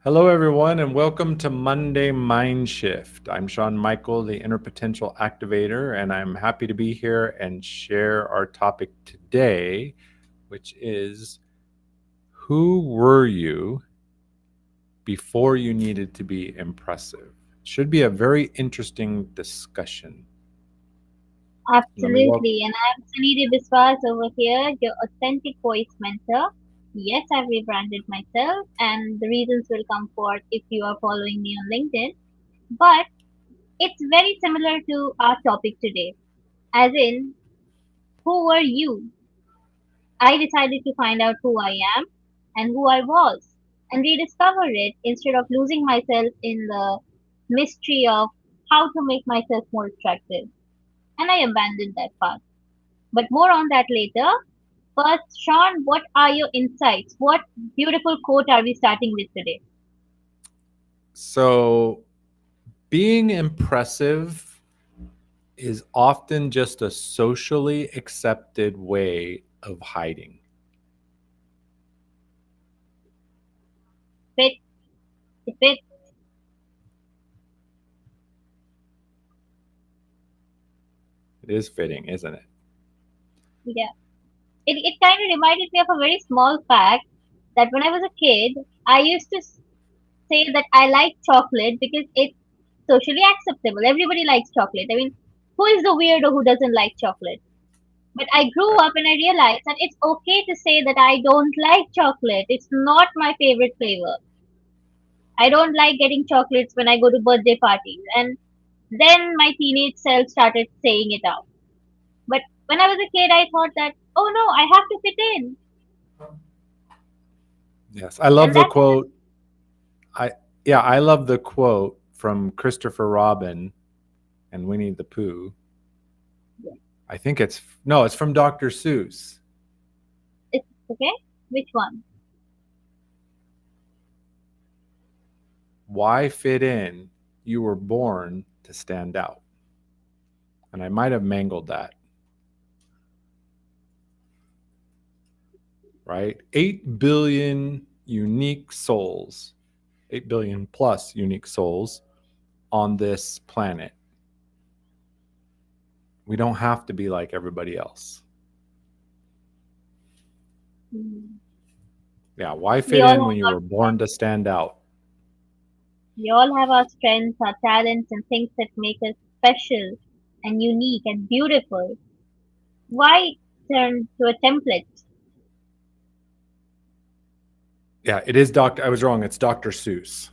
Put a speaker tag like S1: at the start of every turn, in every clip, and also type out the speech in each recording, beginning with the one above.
S1: Hello, everyone, and welcome to Monday Mindshift. I'm Sean Michael, the Inner Potential Activator, and I'm happy to be here and share our topic today, which is who were you before you needed to be impressive? Should be a very interesting discussion. Let me welcome.
S2: Absolutely. And I'm Sunidhi Biswas over here, your authentic voice mentor. Yes, I've rebranded myself, and the reasons will come forth if you are following me on LinkedIn. But it's very similar to our topic today, as in, who were you? I decided to find out who I am and who I was and rediscover it instead of losing myself in the mystery of how to make myself more attractive. And I abandoned that path. But more on that later. First, Sean, what are your insights? What beautiful quote are we starting with today?
S1: So, being impressive is often just a socially accepted way of hiding.
S2: Fit, fit,
S1: It is fitting, isn't it?
S2: yeah. It kind of reminded me of a very small fact that when I was a kid, I used to say that I like chocolate because it's socially acceptable. Everybody likes chocolate. I mean, who is the weirdo who doesn't like chocolate? But I grew
S1: Right.
S2: up and I realized that it's okay to say that I don't like chocolate. It's not my favorite flavor. I don't like getting chocolates when I go to birthday parties. And then my teenage self started saying it out. But when I was a kid, I thought that, oh no, I have to fit in.
S1: Yes, I
S2: And
S1: love the
S2: that's
S1: quote. I Yeah, I love the quote from Christopher Robin and Winnie the Pooh. I think it's no, it's from Dr. Seuss.
S2: it's okay. Which one?
S1: Why fit in? You were born to stand out. And I might have mangled that, right? 8 billion unique souls, 8 billion plus unique souls on this planet. We don't have to be like everybody else.
S2: Hmm.
S1: Yeah, why
S2: We
S1: fit
S2: all
S1: in
S2: have
S1: when you
S2: our
S1: were born to stand out?
S2: we all have our strengths, our talents, and things that make us special and unique and beautiful. Why turn to a template?
S1: Yeah, it is Doctor. I was wrong. It's Dr. Seuss.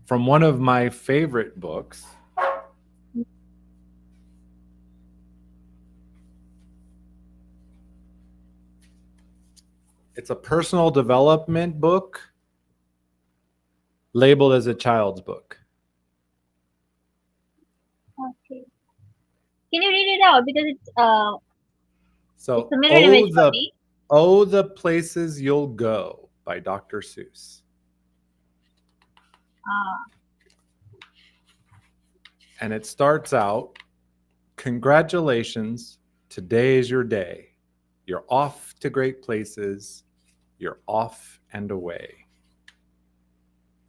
S1: From one of my favorite books. It's a personal development book labeled as a child's book.
S2: Okay. Can you read it out because it's
S1: So,
S2: a mirror image for me.
S1: Oh the Places You'll Go by Dr. Seuss.
S2: Ah,
S1: And it starts out, congratulations, today is your day. You're off to great places. You're off and away.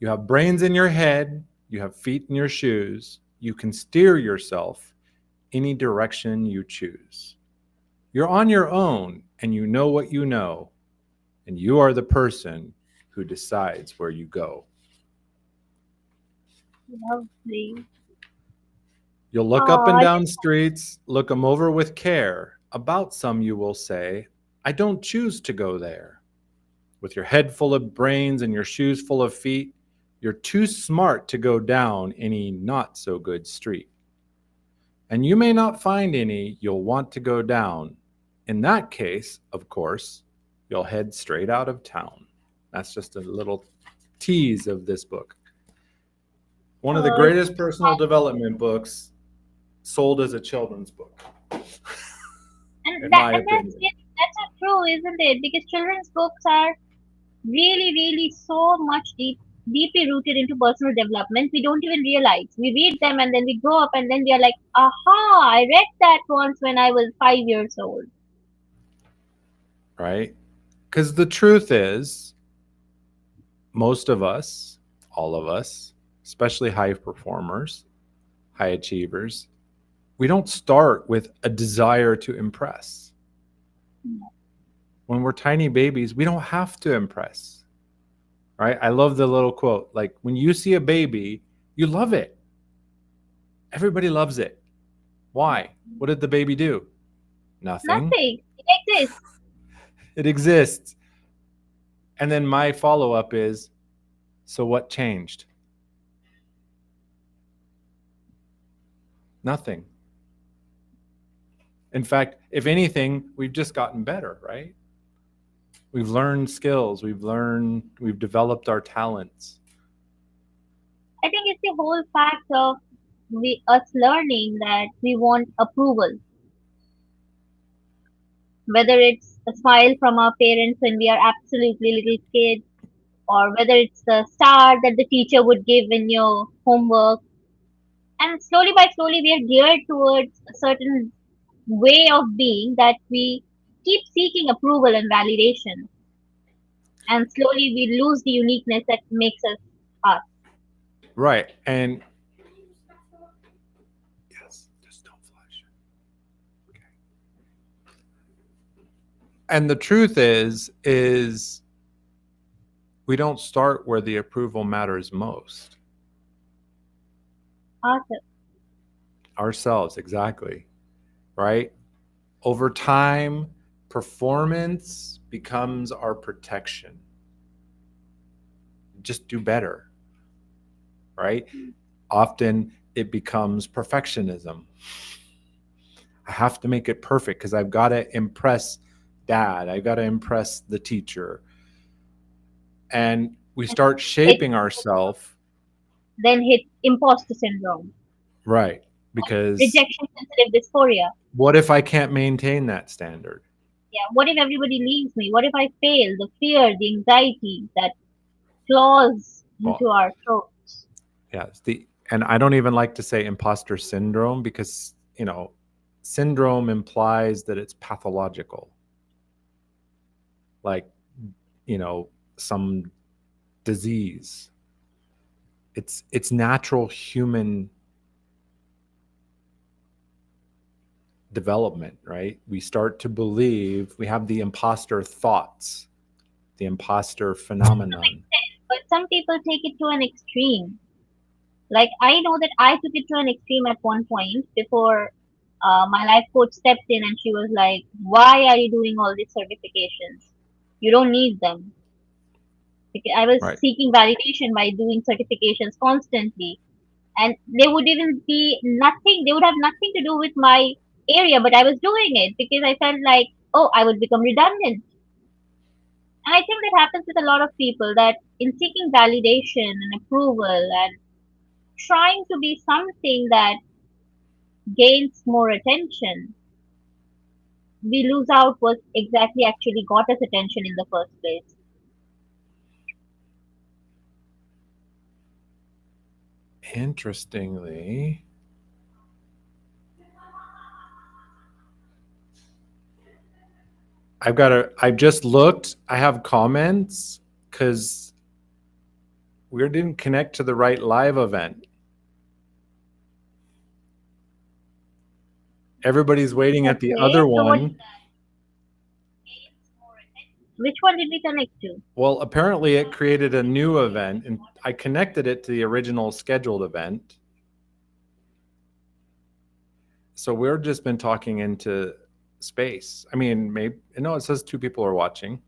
S1: You have brains in your head. You have feet in your shoes. You can steer yourself any direction you choose. You're on your own and you know what you know, and you are the person who decides where you go.
S2: lovely.
S1: You'll look up and
S2: Oh,
S1: down streets, look them over with care. About some you will say, I don't choose to go there. With your head full of brains and your shoes full of feet, you're too smart to go down any not so good street. And you may not find any you'll want to go down. In that case, of course, you'll head straight out of town. That's just a little tease of this book. One of the
S2: oh,
S1: greatest personal development books sold as a children's book, in my
S2: and
S1: opinion.
S2: that's so true, isn't it? Because children's books are really so much deeply rooted into personal development. We don't even realize. We read them and then we grow up and then we are like, aha, I read that once when I was 5 years old.
S1: Right? Because the truth is, most of us, all of us, especially high performers, high achievers, we don't start with a desire to impress. When we're tiny babies, we don't have to impress, right? I love the little quote, like when you see a baby, you love it. Everybody loves it. Why? What did the baby do? Nothing.
S2: Nothing. It exists.
S1: It exists. And then my follow up is, so what changed? Nothing. In fact, if anything, we've just gotten better, right? We've learned skills, we've developed our talents.
S2: I think it's the whole fact of us learning that we want approval, whether it's a smile from our parents when we are absolutely little kids, or whether it's the star that the teacher would give in your homework. And slowly by slowly, we are geared towards a certain way of being that we keep seeking approval and validation. And slowly we lose the uniqueness that makes us us.
S1: Right. And yes, just don't flash. Okay. And the truth is we don't start where the approval matters most.
S2: Awesome.
S1: Ourselves, exactly. Right? Over time, performance becomes our protection. Just do better, right? Often it becomes perfectionism. I have to make it perfect because I've got to impress dad. I've got to impress the teacher. And we start
S2: It
S1: shaping ourselves,
S2: then hit imposter syndrome,
S1: right? Because
S2: rejection sensitive dysphoria.
S1: what if I can't maintain that standard?
S2: Yeah, what if everybody leaves me? What if I fail? The fear, the anxiety that claws
S1: Well,
S2: into our throats.
S1: yeah, and I don't even like to say imposter syndrome because, syndrome implies that it's pathological. Like, some disease. It's natural human development, right? We start to believe we have the imposter thoughts, the imposter phenomenon.
S2: But some people take it to an extreme. Like I know that I took it to an extreme at one point before my life coach stepped in and she was like, "Why are you doing all these certifications? You don't need them." Because I was
S1: Right.
S2: seeking validation by doing certifications constantly, and they would even be nothing. They would have nothing to do with my area, but I was doing it because I felt like, oh, I would become redundant. And I think that happens with a lot of people that in seeking validation and approval and trying to be something that gains more attention, we lose out what exactly actually got us attention in the first place.
S1: Interestingly, I've just looked. I have comments because we didn't connect to the right live event. Everybody's waiting at the
S2: Okay,
S1: other
S2: so what?
S1: one.
S2: Which one did we connect to?
S1: Well, apparently it created a new event and I connected it to the original scheduled event. So we've just been talking into space. I mean, maybe no, it says 2 people are watching.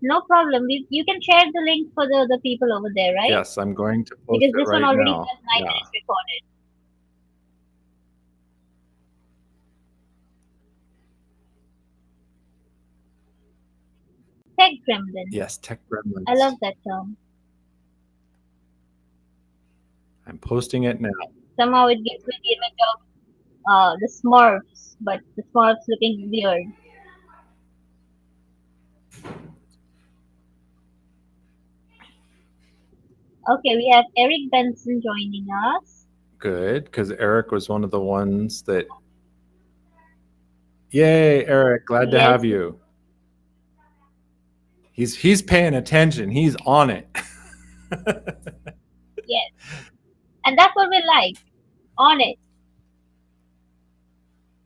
S2: No problem. You can share the link for the people over there, right?
S1: Yes, I'm going to post
S2: Because
S1: it
S2: this one
S1: right
S2: already
S1: now.
S2: has 9
S1: Yeah.
S2: minutes recorded. Tech gremlins.
S1: Yes, tech
S2: I love
S1: gremlins.
S2: that term.
S1: I'm posting it now.
S2: Somehow it gives me the image of the Smurfs, but the Smurfs looking weird. Okay, we have Eric Benson joining us.
S1: Good, because Eric was one of the ones that. Yay, Eric! Glad to
S2: Yes,
S1: have you. He's paying attention. He's on it.
S2: Yes. And that's what we like. On it.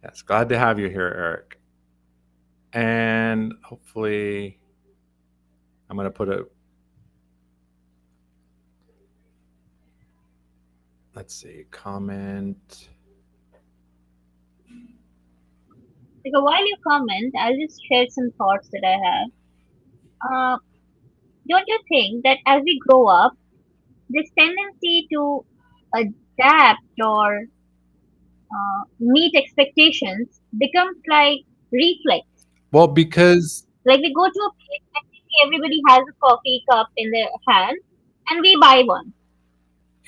S1: Yes, glad to have you here, Eric. And hopefully, I'm going to put a, let's see, comment.
S2: So while you comment, I'll just share some thoughts that I have. Uh, don't you think that as we grow up, this tendency to adapt or meet expectations becomes like reflex.
S1: Well, because,
S2: Like we go to a place and we see everybody has a coffee cup in their hand and we buy one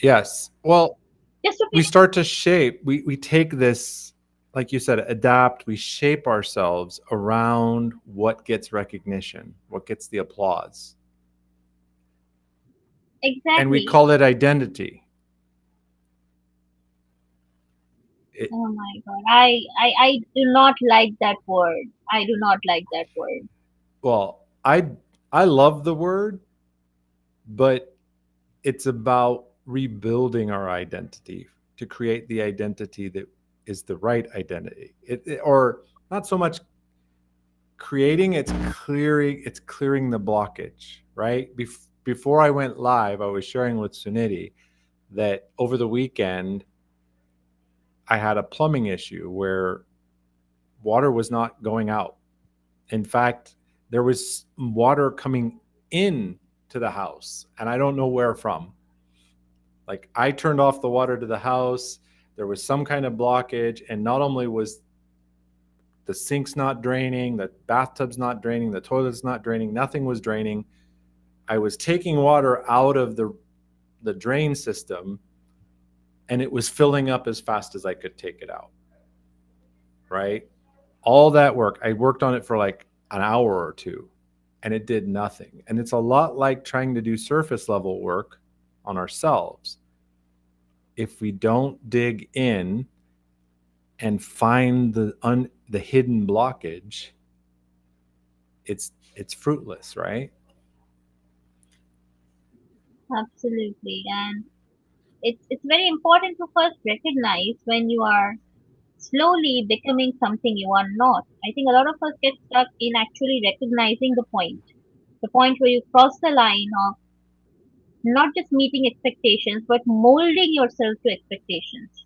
S1: yes, well,
S2: just to
S1: we
S2: feel.
S1: start to shape, we take this, like you said, adapt, we shape ourselves around what gets recognition, what gets the applause. And we
S2: Exactly.
S1: call it identity. It,
S2: Oh my god. I do not like that word. I do not like that word.
S1: well, I love the word, but it's about rebuilding our identity to create the identity that is the right identity. Or not so much creating, it's clearing the blockage, right? Before I went live, I was sharing with Suniti that over the weekend I had a plumbing issue where water was not going out. In fact, there was water coming in to the house, and I don't know where from. Like, I turned off the water to the house, there was some kind of blockage, and not only was the sink's not draining, the bathtub's not draining, the toilet's not draining, nothing was draining. I was taking water out of the drain system, and it was filling up as fast as I could take it out. Right? All that work, I worked on it for like an hour or two, and it did nothing. And it's a lot like trying to do surface level work on ourselves. If we don't dig in and find the hidden blockage, it's fruitless, right?
S2: Absolutely. And it's very important to first recognize when you are slowly becoming something you are not. I think a lot of us get stuck in actually recognizing the point where you cross the line of not just meeting expectations, but molding yourself to expectations.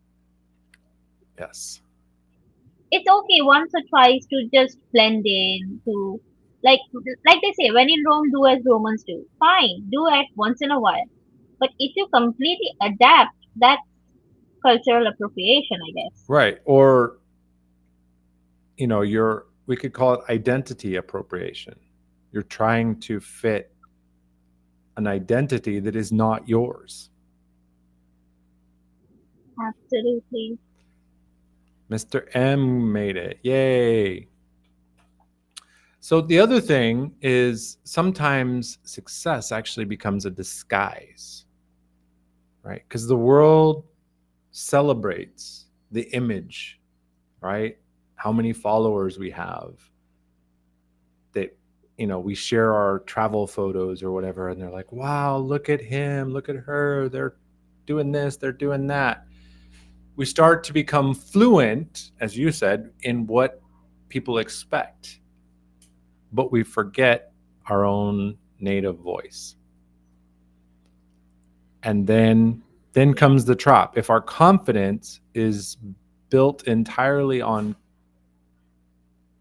S1: Yes.
S2: It's okay once or twice to just blend in, to like like they say, when in Rome, do as Romans do. Fine, do it once in a while. But if you completely adapt, that's cultural appropriation, I guess.
S1: Right. Or, you're we could call it identity appropriation. You're trying to fit an identity that is not yours.
S2: Absolutely.
S1: Mr. M made it. Yay. So the other thing is sometimes success actually becomes a disguise, right? Because the world celebrates the image, right? How many followers we have, that we share our travel photos or whatever, and they're like, wow, look at him, look at her, they're doing this, they're doing that. We start to become fluent, as you said, in what people expect, but we forget our own native voice. And then comes the trap. If our confidence is built entirely on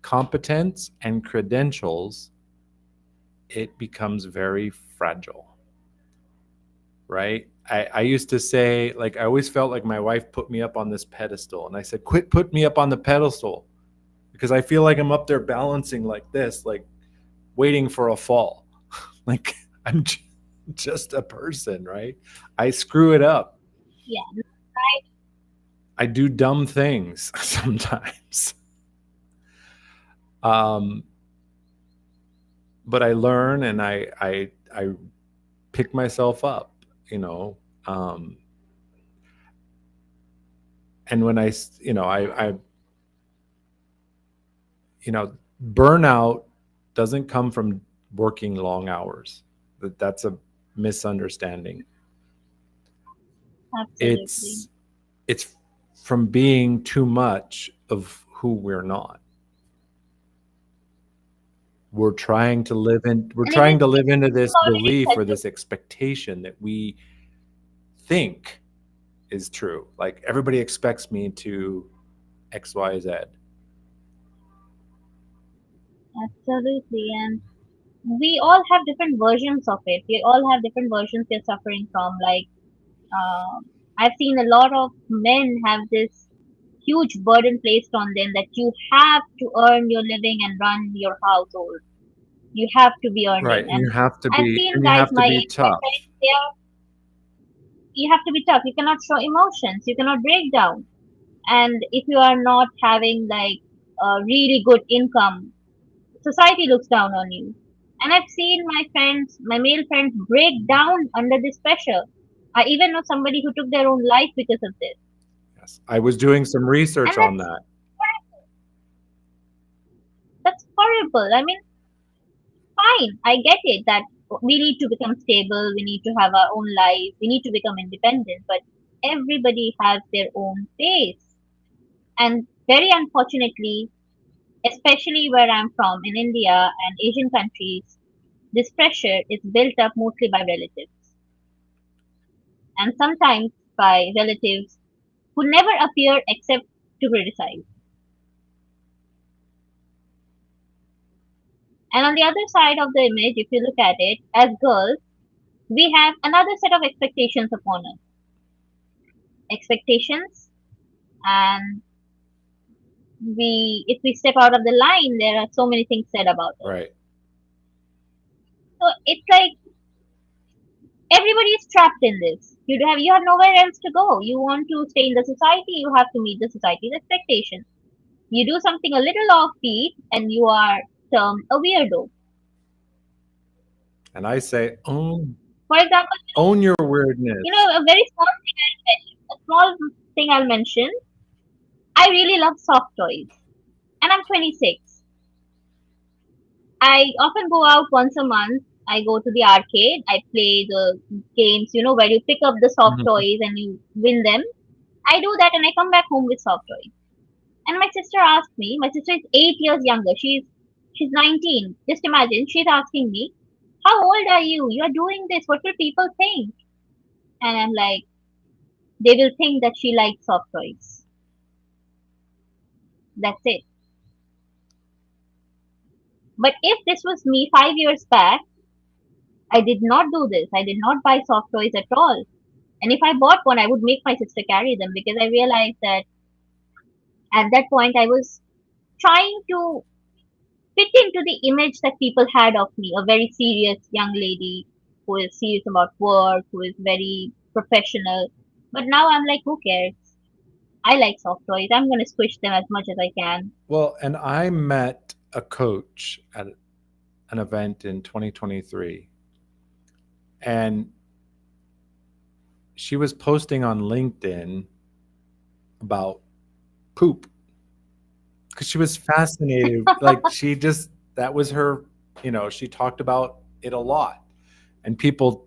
S1: competence and credentials, it becomes very fragile, right? I used to say, like, I always felt like my wife put me up on this pedestal, and I said, quit putting me up on the pedestal, because I feel like I'm up there balancing like this, like waiting for a fall. Like, I'm just a person, right? I screw it up.
S2: Yeah. Right.
S1: I do dumb things sometimes. Um, but I learn, and I pick myself up, you know. Um, and when I burnout doesn't come from working long hours. That's a misunderstanding.
S2: Absolutely.
S1: It's it's from being too much of who we're not. We're
S2: And even
S1: trying to live
S2: if
S1: into
S2: you
S1: this
S2: think about it,
S1: belief
S2: it's
S1: or
S2: like
S1: this expectation that we think is true. Like everybody expects me to XYZ.
S2: absolutely. And we all have different versions of it. We all have different versions we're suffering from. Like, I've seen a lot of men have this huge burden placed on them that you have to earn your living and run your household. You have to be earning.
S1: Right.
S2: And I've seen
S1: And you
S2: guys
S1: have to
S2: my
S1: be
S2: age, my
S1: tough.
S2: friends, you have to be tough. You cannot show emotions. You cannot break down. And if you are not having like a really good income, society looks down on you. And I've seen my friends, my male friends, break down under this pressure. I even know somebody who took their own life because of this.
S1: Yes. I was doing some
S2: And
S1: research on that.
S2: that's horrible. I mean, fine, I get it that we need to become stable, we need to have our own life, we need to become independent, but everybody has their own pace. And very unfortunately, especially where I'm from in India and Asian countries, this pressure is built up mostly by relatives and sometimes by relatives who never appear except to criticize. And on the other side of the image, if you look at it, as girls, we have another set of expectations upon us. Expectations, and if we step out of the line, there are so many things said about us.
S1: Right.
S2: So it's like everybody is trapped in this. You have nowhere else to go. You want to stay in the society, you have to meet the society's expectations. You do something a little offbeat, and you are termed a weirdo.
S1: And I say,
S2: For example,
S1: own your weirdness.
S2: a very small thing a small thing I'll mention. I really love soft toys, and I'm 26. I often go out once a month. I go to the arcade. I play the games, where you pick up the soft
S1: Mhm.
S2: toys and you win them. I do that and I come back home with soft toys. And my sister asked me, my sister is 8 years younger. She's 19. Just imagine, she's asking me, how old are you? You're doing this. What will people think? And I'm like, they will think that she likes soft toys. That's it. But if this was me 5 years back, I did not do this. I did not buy soft toys at all. And if I bought one, I would make my sister carry them because I realized that at that point I was trying to fit into the image that people had of me, a very serious young lady who is serious about work, who is very professional. But now I'm like, who cares? I like soft toys. I'm going to squish them as much as I can.
S1: Well, and I met a coach at an event in 2023, and she was posting on LinkedIn about poop because she was fascinated. Like she just that was her, she talked about it a lot. And people,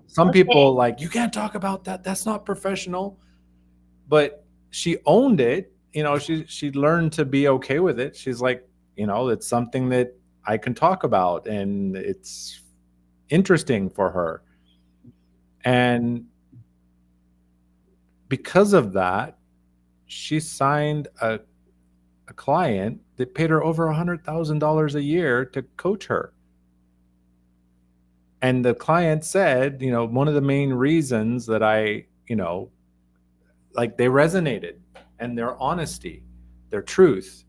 S1: some
S2: Okay.
S1: people like, you can't talk about that. That's not professional. But she owned it. She learned to be okay with it. She's like, it's something that I can talk about and it's interesting for her. And because of that, she signed a client that paid her over $100,000 a year to coach her. And the client said, one of the main reasons that like they resonated and their honesty, their truth.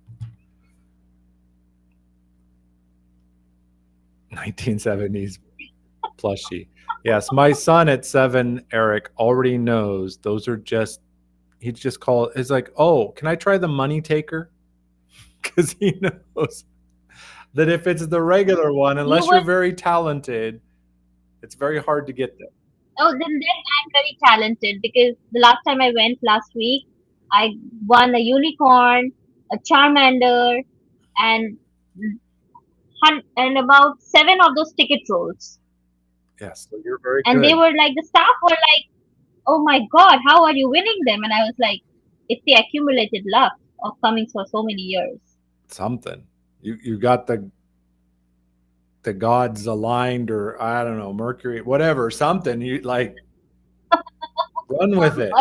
S1: 1970s plushie. Yes, my son at 7, Eric, already knows those are just, he just call it's like, oh, can I try the money taker? Because he knows that if it's the regular one,
S2: You
S1: unless you're
S2: would,
S1: very talented, it's very hard to get them.
S2: oh, then I'm very talented because the last time I went last week, I won a unicorn, a Charmander, and and about seven of those ticket rolls.
S1: Yes, so you're very
S2: And they
S1: good.
S2: were like, the staff were like, "Oh my God, how are you winning them?" And I was like, "It's the accumulated luck of coming for so many years."
S1: Something. You got the gods aligned, or I don't know, Mercury, whatever, something. You like run with it.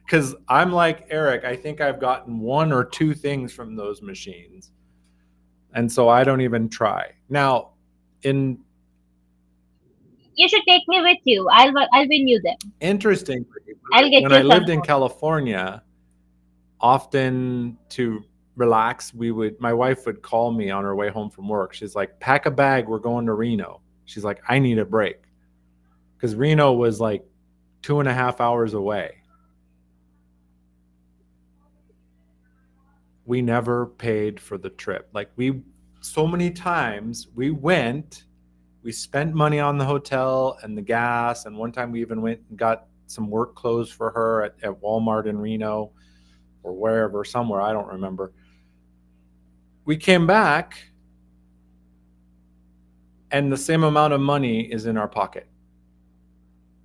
S1: Because I'm like Eric, I think I've gotten one or two things from those machines. And so I don't even try. Now, in
S2: You should take me with you. I'll win you them.
S1: interestingly,
S2: I'll get
S1: when
S2: you
S1: I
S2: a
S1: lived in
S2: sunburn.
S1: California, often to relax, my wife would call me on her way home from work. She's like, pack a bag, we're going to Reno. She's like, I need a break. Because Reno was like 2.5 hours away. We never paid for the trip. Like so many times we went, we spent money on the hotel and the gas. And one time we even went and got some work clothes for her at Walmart in Reno or wherever, somewhere, I don't remember. We came back and the same amount of money is in our pocket.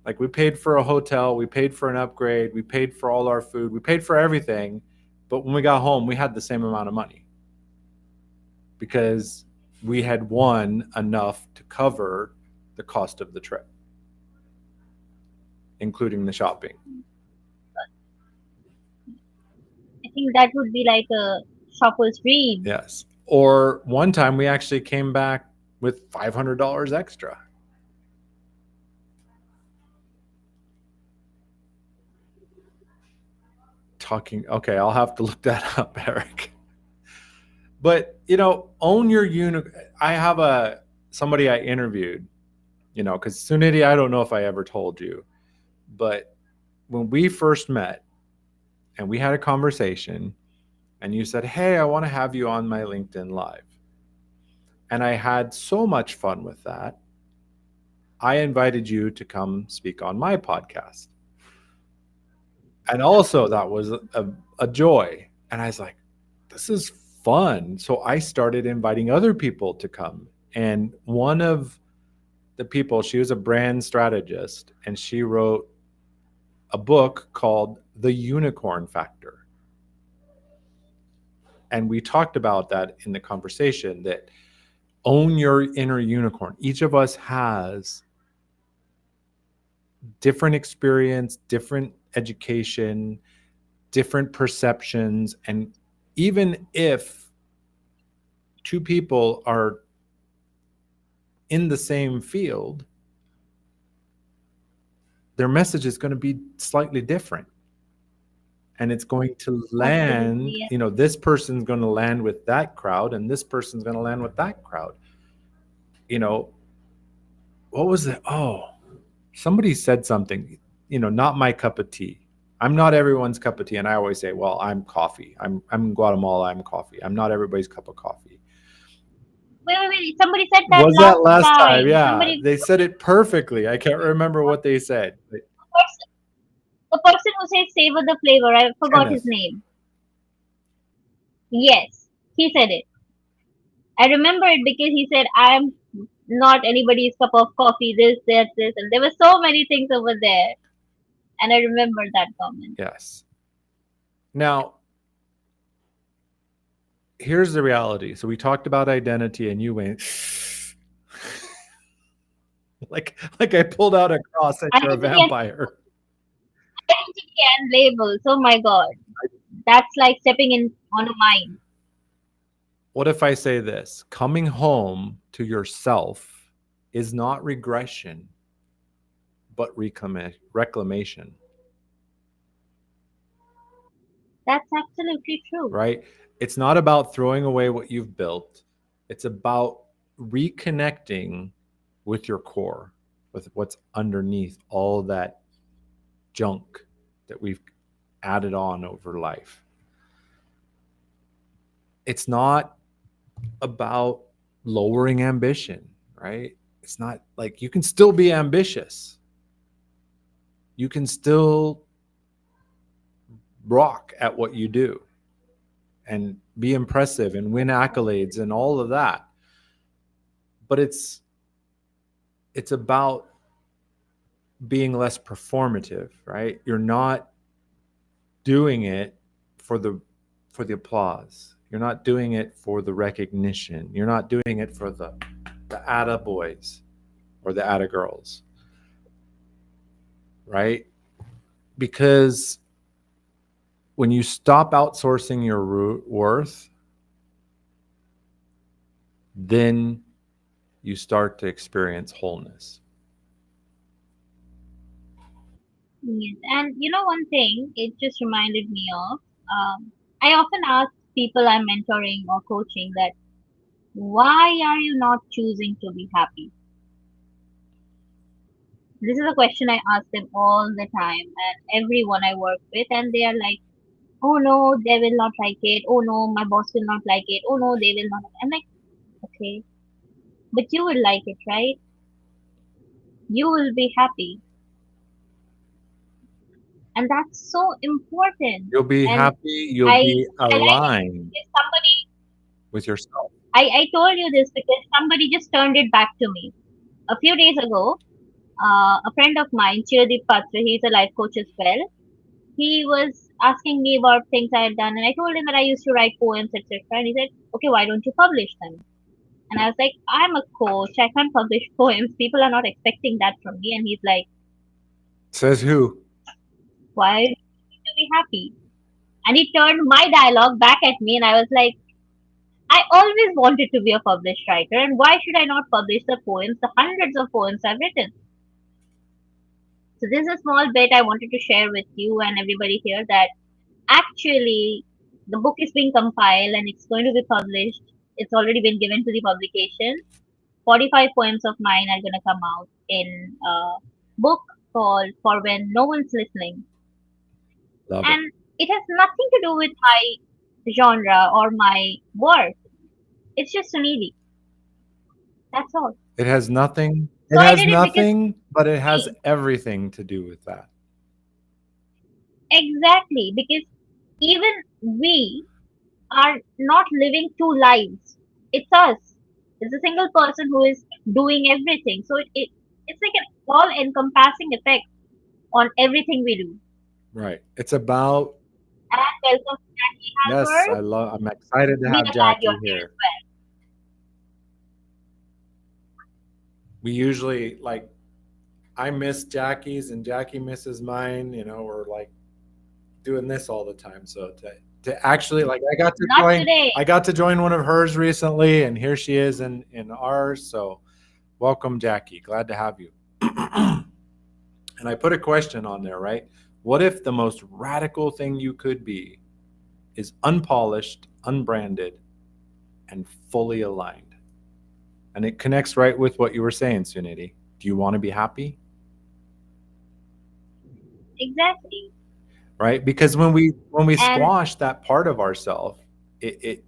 S1: Like we paid for a hotel, we paid for an upgrade, we paid for all our food, we paid for everything. But when we got home, we had the same amount of money because we had won enough to cover the cost of the trip, including the shopping.
S2: I think that would be like a shopper's dream.
S1: Yes. Or one time we actually came back with $500 extra. Talking, okay, I'll have to look that up, Eric. But, own your I have somebody I interviewed, because Suniti, I don't know if I ever told you, but when we first met and we had a conversation and you said, hey, I want to have you on my LinkedIn Live. And I had so much fun with that. I invited you to come speak on my podcast. And also, that was a joy. And I was like, this is fun. So I started inviting other people to come. And one of the people, she was a brand strategist, and she wrote a book called The Unicorn Factor. And we talked about that in the conversation, that own your inner unicorn. Each of us has different experience, different education, different perceptions. And even if two people are in the same field, their message is going to be slightly different. And it's going to land,
S2: Absolutely.
S1: this person's going to land with that crowd and this person's going to land with that crowd. You know, what was it? Oh, somebody said something, not my cup of tea. I'm not everyone's cup of tea. And I always say, well, I'm coffee. I'm in Guatemala. I'm coffee. I'm not everybody's cup of coffee.
S2: Wait. Somebody said that
S1: Was
S2: last
S1: that last time?
S2: time.
S1: Yeah. They said it perfectly. I can't remember what they said. But
S2: The person who said savor the flavor, I forgot his
S1: Kenneth.
S2: name. Yes, he said it. I remember it because he said, "I am not anybody's cup of coffee, this. And there were so many things over there. And I remember that comment.
S1: Yes. Now, here's the reality. So we talked about identity and you went like I pulled out a cross and you're a
S2: Identity and,
S1: vampire.
S2: identity and labels. Oh my God. That's like stepping in on a mine.
S1: What if I say this? Coming home to yourself is not regression, but reclamation,
S2: That's absolutely true.
S1: right? It's not about throwing away what you've built. It's about reconnecting with your core, with what's underneath all that junk that we've added on over life. It's not about lowering ambition, right? It's not like you can still be ambitious. You can still rock at what you do and be impressive and win accolades and all of that. but it's about being less performative, right? You're not doing it for the applause. You're not doing it for the recognition. You're not doing it for the atta boys or the atta girls, right? Because when you stop outsourcing your worth, then you start to experience wholeness.
S2: Yes. And you know, one thing it just reminded me of, I often ask people I'm mentoring or coaching that why are you not choosing to be happy? This is a question I ask them all the time and everyone I work with, and they are like, oh no, they will not like it. Oh no, my boss will not like it. Oh no, they will not. I'm like, okay, but you will like it, right? You will be happy. And that's so important.
S1: You'll be
S2: And
S1: happy, you'll
S2: I
S1: be
S2: highlighted it
S1: aligned
S2: because somebody,
S1: with yourself.
S2: I told you this because somebody just turned it back to me. A few days ago, a friend of mine, Chirdeep Patra, he's a life coach as well. He was asking me about things I had done, and I told him that I used to write poems, etc. And he said, okay, why don't you publish them? And I was like, I'm a coach, I can't publish poems. People are not expecting that from me. And he's like,
S1: Says who?
S2: why do you need to be happy? And he turned my dialogue back at me, and I was like, I always wanted to be a published writer, and why should I not publish the poems, the hundreds of poems I've written? So this is a small bit I wanted to share with you and everybody here that actually the book is being compiled and it's going to be published. It's already been given to the publication. 45 poems of mine are going to come out in a book called For When No One's Listening.
S1: Love it.
S2: And it has nothing to do with my genre or my work. It's just Sunili. That's all.
S1: It has nothing.
S2: So
S1: It
S2: I
S1: has
S2: did it because
S1: nothing, but it has
S2: me,
S1: everything to do with that.
S2: exactly, because even we are not living two lives. It's us. It's a single person who is doing everything. So it's like an all encompassing effect on everything we do.
S1: Right. It's about,
S2: And welcome Jackie
S1: yes,
S2: Halbert.
S1: I'm excited to
S2: We
S1: have
S2: are glad you're
S1: Jackie
S2: here
S1: here.
S2: as well.
S1: We usually like I miss Jackie's and Jackie misses mine, we're like doing this all the time. So to actually like
S2: Not today.
S1: I got to join one of hers recently and here she is in ours. So welcome Jackie. Glad to have you. And I put a question on there, right? What if the most radical thing you could be is unpolished, unbranded, and fully aligned? And it connects right with what you were saying, Suniti. Do you want to be happy?
S2: Exactly.
S1: Right? Because when we
S2: And
S1: squash that part of ourself, it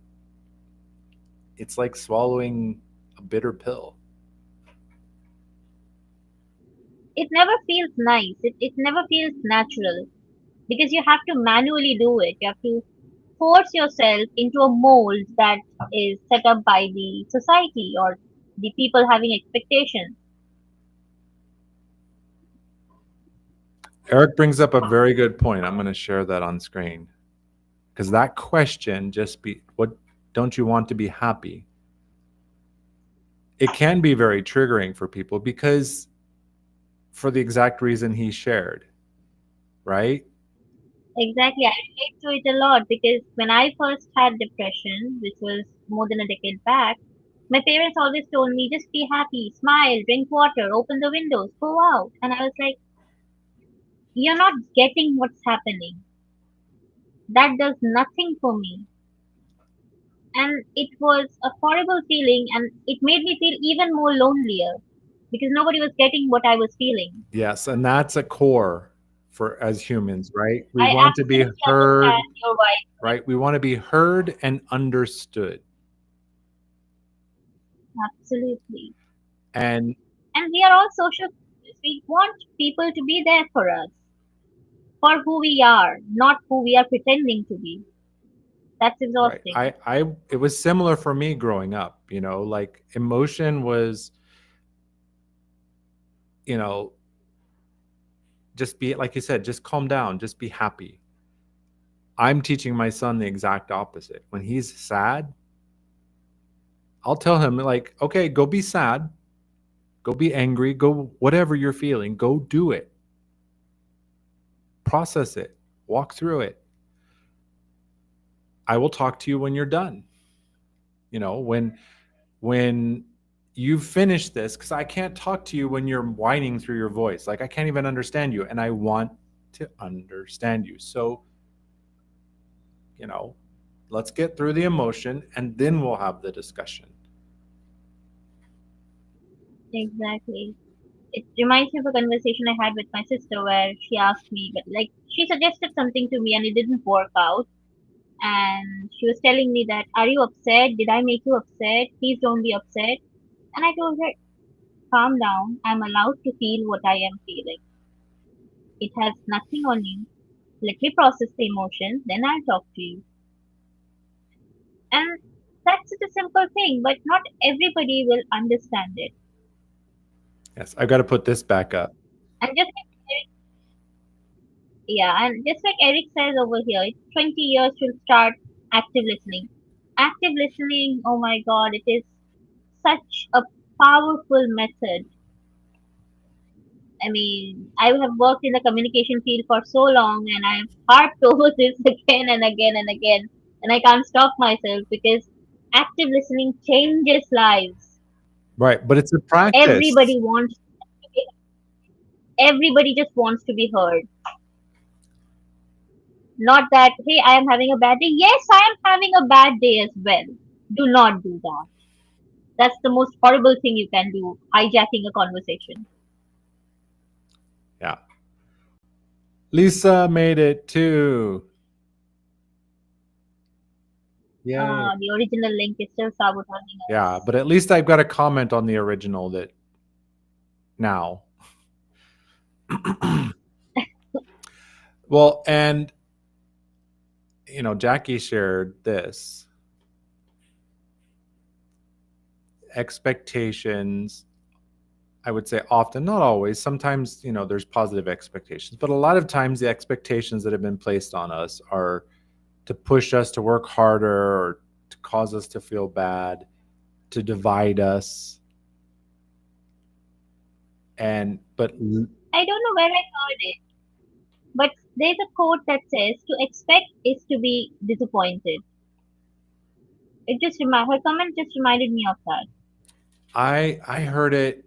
S1: it's like swallowing a bitter pill.
S2: it never feels nice. It never feels natural because you have to manually do it. You have to force yourself into a mold that is set up by the society or the people having expectations.
S1: Eric brings up a very good point. I'm going to share that on screen because that question just be what don't you want to be happy? It can be very triggering for people because for the exact reason he shared, right?
S2: Exactly, I relate to it a lot because when I first had depression, which was more than a decade back, my parents always told me just be happy, smile, drink water, open the windows, go out. And I was like, you're not getting what's happening. That does nothing for me. And it was a horrible feeling and it made me feel even more lonelier because nobody was getting what I was feeling.
S1: Yes, and that's a core for as humans, right? We
S2: I
S1: want to be
S2: absolutely
S1: heard,
S2: understand your wife.
S1: right? We want to be heard and understood.
S2: Absolutely.
S1: And
S2: And we are all social creatures. We want people to be there for us, for who we are, not who we are pretending to be. That's
S1: Right.
S2: exhausting.
S1: It was similar for me growing up, like emotion was, you know, just be, like you said, just calm down, just be happy. I'm teaching my son the exact opposite. When he's sad, I'll tell him, like, okay, go be sad, go be angry, go whatever you're feeling, go do it. Process it, walk through it. I will talk to you when you're done. When you've finished this, because I can't talk to you when you're whining through your voice. Like, I can't even understand you, and I want to understand you. So, you know, let's get through the emotion and then we'll have the discussion.
S2: Exactly. It reminds me of a conversation I had with my sister where she asked me, but like she suggested something to me and it didn't work out. And she was telling me that, are you upset? Did I make you upset? Please don't be upset. And I told her, calm down. I'm allowed to feel what I am feeling. It has nothing on you. Let me process the emotions, then I'll talk to you. And that's such a simple thing, but not everybody will understand it.
S1: Yes, I've got to put this back up.
S2: And just like Eric, yeah, and just like Eric says over here, it's 20 years to start active listening. Active listening, oh my god, it is such a powerful method. I mean, I have worked in the communication field for so long and I've harped over this again and again and again, and I can't stop myself because active listening changes lives.
S1: Right, but it's a practice.
S2: Everybody wants to be, everybody just wants to be heard. Not that, hey, I am having a bad day. Yes, I am having a bad day as well. Do not do that. That's the most horrible thing you can do, hijacking a conversation.
S1: Yeah. Lisa made it too. Yay.
S2: The original link is still sabotaging
S1: Yeah,
S2: us.
S1: but at least I've got a comment on the original that now. Well, and Jackie shared this expectations. I would say often, not always. Sometimes, there's positive expectations, but a lot of times the expectations that have been placed on us are to push us to work harder or to cause us to feel bad, to divide us. And but
S2: I don't know where I heard it, but there's a quote that says, to expect is to be disappointed. Her comment just reminded me of that.
S1: I heard it,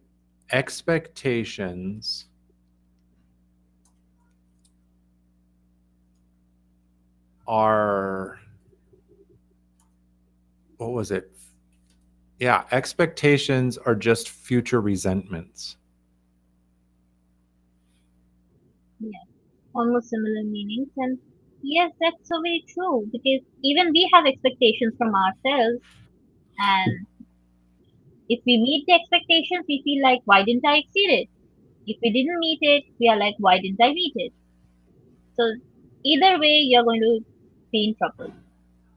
S1: expectations are, what was it? Yeah, expectations are just future resentments.
S2: Yeah, almost similar meanings. And yes, that's so very true because even we have expectations from ourselves. And if we meet the expectations, we feel like, why didn't I exceed it? If we didn't meet it, we are like, why didn't I meet it? So either way, you're going to be in trouble.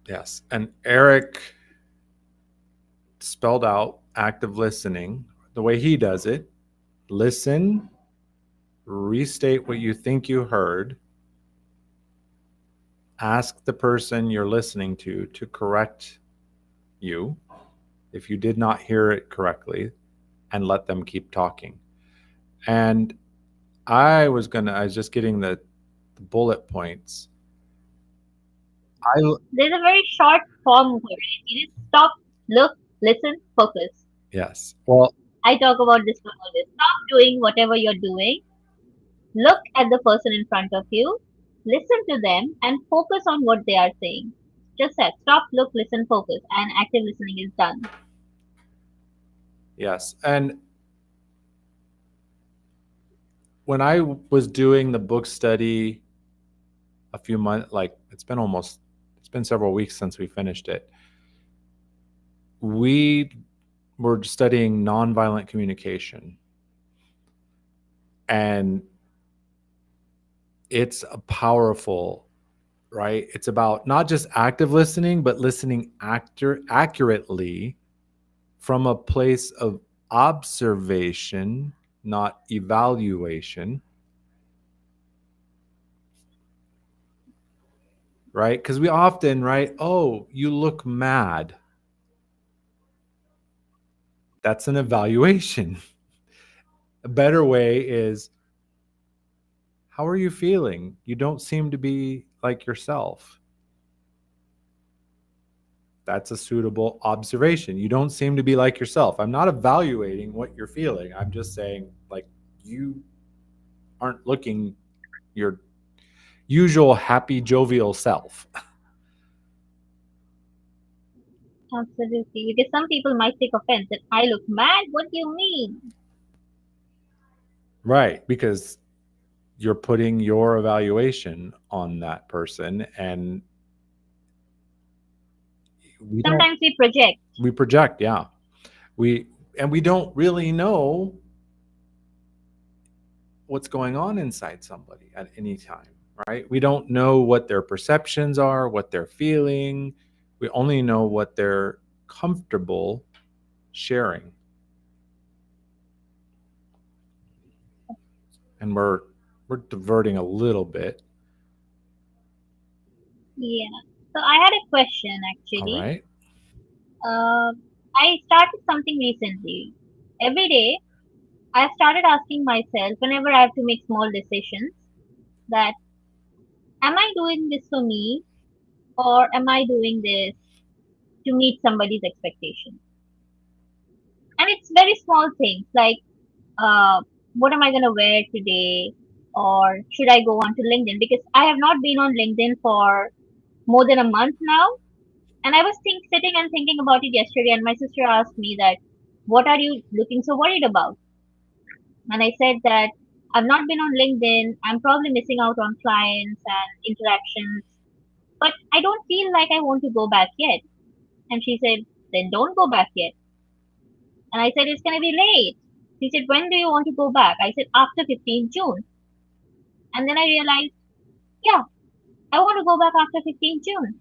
S1: Yes. And Eric spelled out active listening the way he does it. Listen, restate what you think you heard, ask the person you're listening to correct you if you did not hear it correctly, and let them keep talking. And I was just getting the bullet points. I
S2: There's a very short form for it. It is stop, look, listen, focus.
S1: Yes. Well,
S2: I talk about this one always. Stop doing whatever you're doing. Look at the person in front of you. Listen to them and focus on what they are saying. Just that. Stop, look, listen, focus. And active listening is done.
S1: yes. And when I was doing the book study a few months, like it's been several weeks since we finished it. We were studying nonviolent communication, and it's a powerful right? It's about not just active listening, but listening accurately from a place of observation, not evaluation, right? Because we often, right? Oh, you look mad. That's an evaluation. A better way is, how are you feeling? You don't seem to be like yourself. That's a suitable observation. You don't seem to be like yourself. I'm not evaluating what you're feeling. I'm just saying, like, you aren't looking your usual happy, jovial self.
S2: Absolutely. Because some people might take offense that I look mad. What do you mean?
S1: Right. Because you're putting your evaluation on that person, and we don't,
S2: Sometimes we project.
S1: we project. Yeah. We, and we don't really know what's going on inside somebody at any time, right? We don't know what their perceptions are, what they're feeling. We only know what they're comfortable sharing. And we're diverting a little bit.
S2: Yeah. So I had a question
S1: All
S2: actually.
S1: right.
S2: Uh, I started something recently. Every day, I've started asking myself whenever I have to make small decisions that am I doing this for me or am I doing this to meet somebody's expectation? And it's very small things like uh, what am I going to wear today, or should I go on to LinkedIn? Because I have not been on LinkedIn for more than a month now. And I was sitting and thinking about it yesterday, and my sister asked me that, what are you looking so worried about? And I said that I've not been on LinkedIn. I'm probably missing out on clients and interactions, but I don't feel like I want to go back yet. And she said, then don't go back yet. And I said, it's going to be late. She said, when do you want to go back? I said, after 15th June. And then I realized, yeah, I want to go back after 15th June.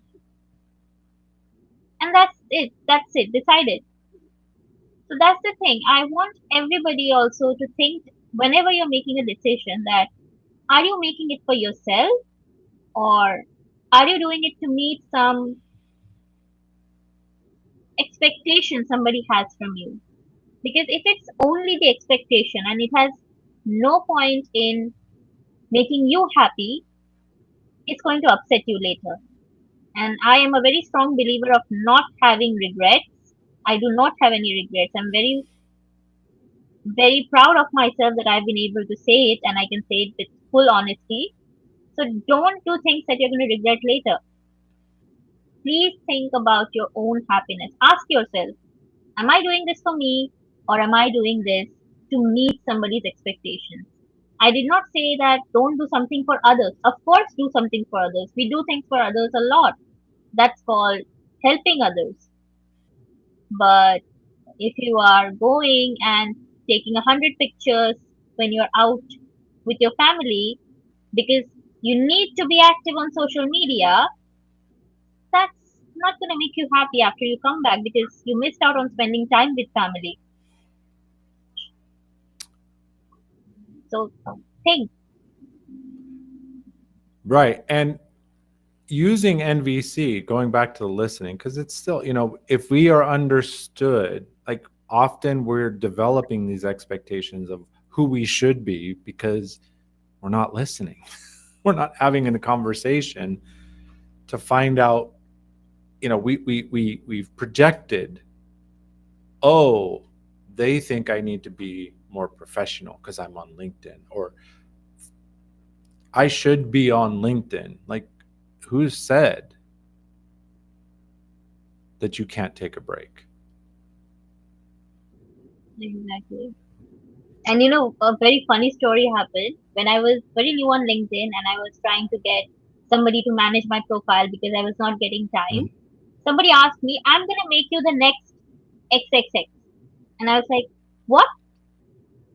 S2: And that's it. That's it. Decided. So that's the thing. I want everybody also to think whenever you're making a decision that are you making it for yourself or are you doing it to meet some expectation somebody has from you? Because if it's only the expectation and it has no point in making you happy, it's going to upset you later. And I am a very strong believer of not having regrets. I do not have any regrets. I'm very, very proud of myself that I've been able to say it and I can say it with full honesty. So don't do things that you're going to regret later. Please think about your own happiness. Ask yourself, am I doing this for me or am I doing this to meet somebody's expectations? I did not say that don't do something for others. Of course, do something for others. We do things for others a lot. That's called helping others. But if you are going and taking 100 pictures when you're out with your family because you need to be active on social media, that's not going to make you happy after you come back because you missed out on spending time with family. So think.
S1: Right. And using NVC, going back to the listening, because it's still, if we are understood, like often we're developing these expectations of who we should be because we're not listening. We're not having a conversation to find out, we've projected, oh, they think I need to be more professional because I'm on LinkedIn, or I should be on LinkedIn. Like, who said that you can't take a break?
S2: Exactly. And you know, a very funny story happened when I was very new on LinkedIn and I was trying to get somebody to manage my profile because I was not getting
S1: Mhm.
S2: time. Somebody asked me, I'm going to make you the next XXX. And I was like, what?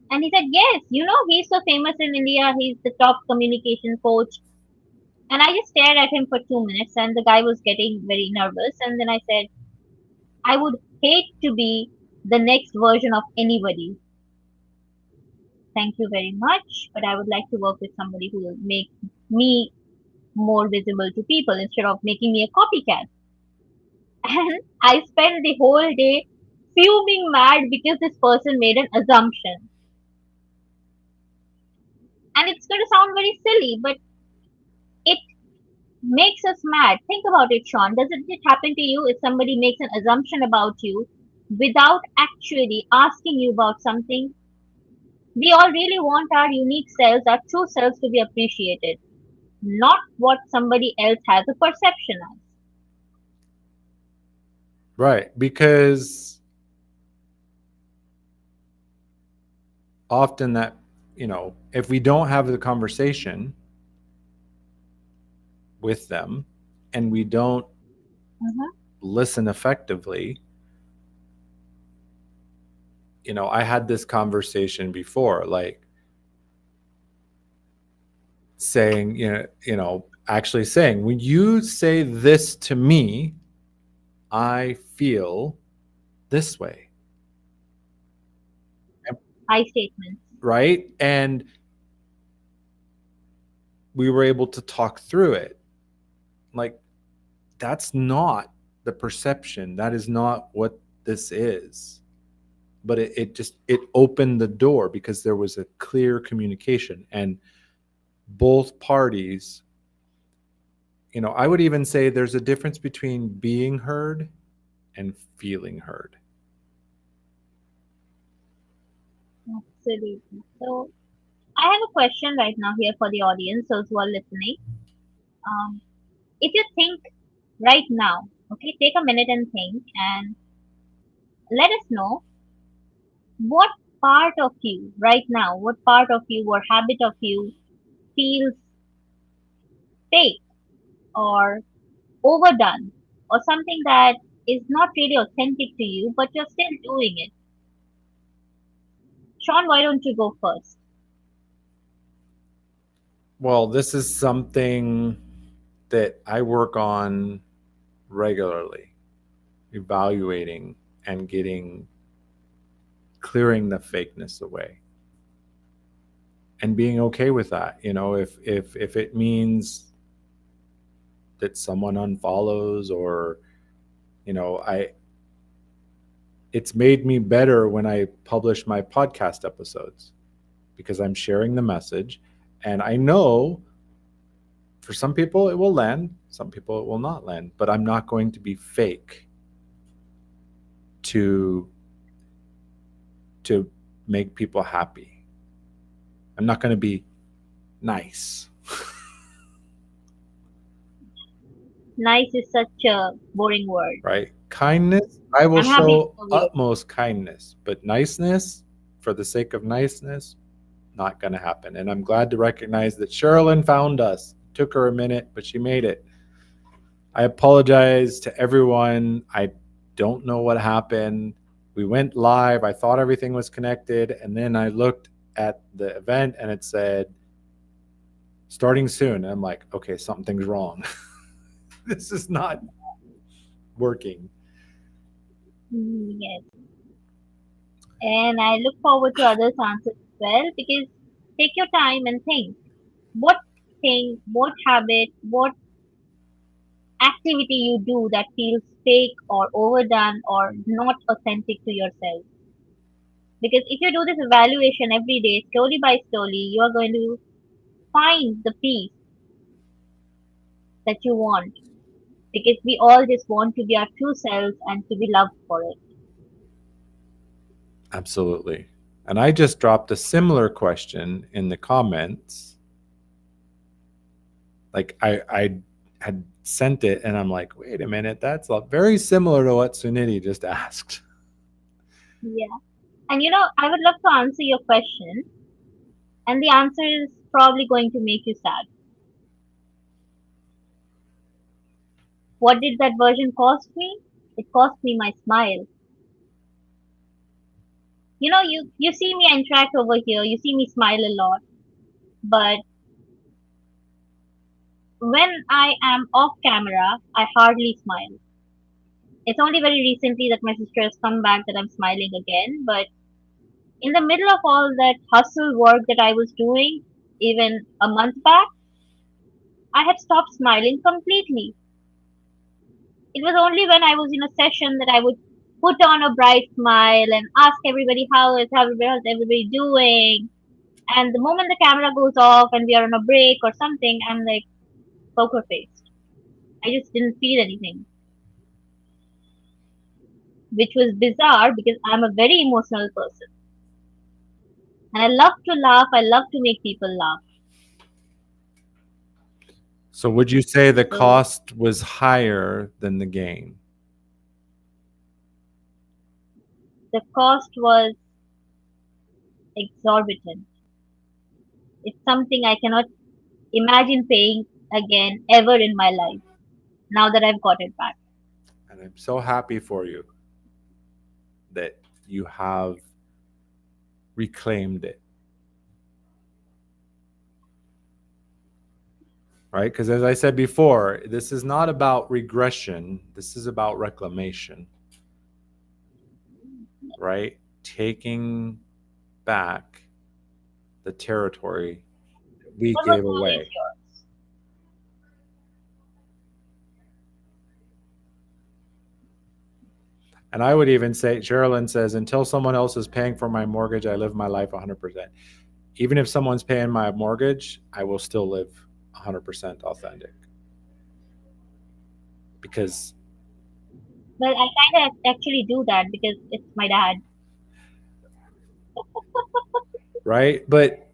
S2: And he said, yes, you know, he's so famous in India. He's the top communication coach. And I just stared at him for 2 minutes, and the guy was getting very nervous. And then I said, I would hate to be the next version of anybody. Thank you very much, but I would like to work with somebody who will make me more visible to people instead of making me a copycat. And I spent the whole day fuming mad because this person made an assumption. And it's going to sound very silly, but it makes us mad. Think about it, Sean. Doesn't it happen to you if somebody makes an assumption about you without actually asking you about something? We all really want our unique selves, our true selves to be appreciated, not what somebody else has a perception as.
S1: Right. Because often that, if we don't have the conversation with them and we don't
S2: Mhm.
S1: listen effectively, I had this conversation before, like saying, actually saying, when you say this to me, I feel this way.
S2: I statements.
S1: Right. And we were able to talk through it. Like, that's not the perception. That is not what this is. But it opened the door because there was a clear communication, and both parties, I would even say there's a difference between being heard and feeling heard.
S2: Absolutely. So I have a question right now here for the audience, those who are listening. Um, if you think right now, okay, take a minute and think and let us know what part of you right now, what part of you or habit of you feels fake or overdone or something that is not really authentic to you, but you're still doing it. Sean, why don't you go first?
S1: Well, this is something that I work on regularly, evaluating and clearing the fakeness away and being okay with that. If it means that someone unfollows, or I it's made me better when I publish my podcast episodes because I'm sharing the message, and I know for some people it will land, some people it will not land, but I'm not going to be fake to to make people happy. I'm not going to be nice.
S2: Nice is such a boring word.
S1: Right? Kindness, I will
S2: I'm happy to
S1: show
S2: know you.
S1: utmost kindness, but niceness, for the sake of niceness, not going to happen. And I'm glad to recognize that Sherilyn found us. Took her a minute, but she made it. I apologize to everyone. I don't know what happened. We went live. I thought everything was connected. And then I looked at the event and it said, starting soon. And I'm like, okay, something's wrong. This is not working.
S2: Yes. And I look forward to others' answers as well because take your time and think what thing, what habit, what activity you do that feels fake or overdone or not authentic to yourself. Because if you do this evaluation every day, slowly by slowly, you are going to find the peace that you want. Because we all just want to be our true selves and to be loved for it.
S1: Absolutely. And I just dropped a similar question in the comments. Like I had sent it and I'm like, wait a minute, that's very similar to what Suniti just asked.
S2: Yeah. And I would love to answer your question, and the answer is probably going to make you sad. What did that version cost me? It cost me my smile. You see me interact over here, you see me smile a lot, but when I am off camera, I hardly smile. It's only very recently that my sister has come back that I'm smiling again. But in the middle of all that hustle work that I was doing, even a month back, I had stopped smiling completely. It was only when I was in a session that I would put on a bright smile and ask everybody how's everybody doing. And the moment the camera goes off and we are on a break or something, I'm like poker faced. I just didn't feel anything, which was bizarre because I'm a very emotional person. And I love to laugh, I love to make people laugh.
S1: So would you say the
S2: So
S1: cost was higher than the gain?
S2: the cost was exorbitant. It's something I cannot imagine paying again ever in my life now that I've got it back.
S1: And I'm so happy for you that you have reclaimed it, right? Because as I said before, this is not about regression, this is about reclamation, right? Taking back the territory we
S2: What was
S1: gave
S2: always
S1: away.
S2: yours?
S1: And I would even say, Sherilyn says, until someone else is paying for my mortgage, I live my life 100%. Even if someone's paying my mortgage, I will still live 100% authentic because,
S2: Well, I kind of actually do that because it's my dad.
S1: right? But,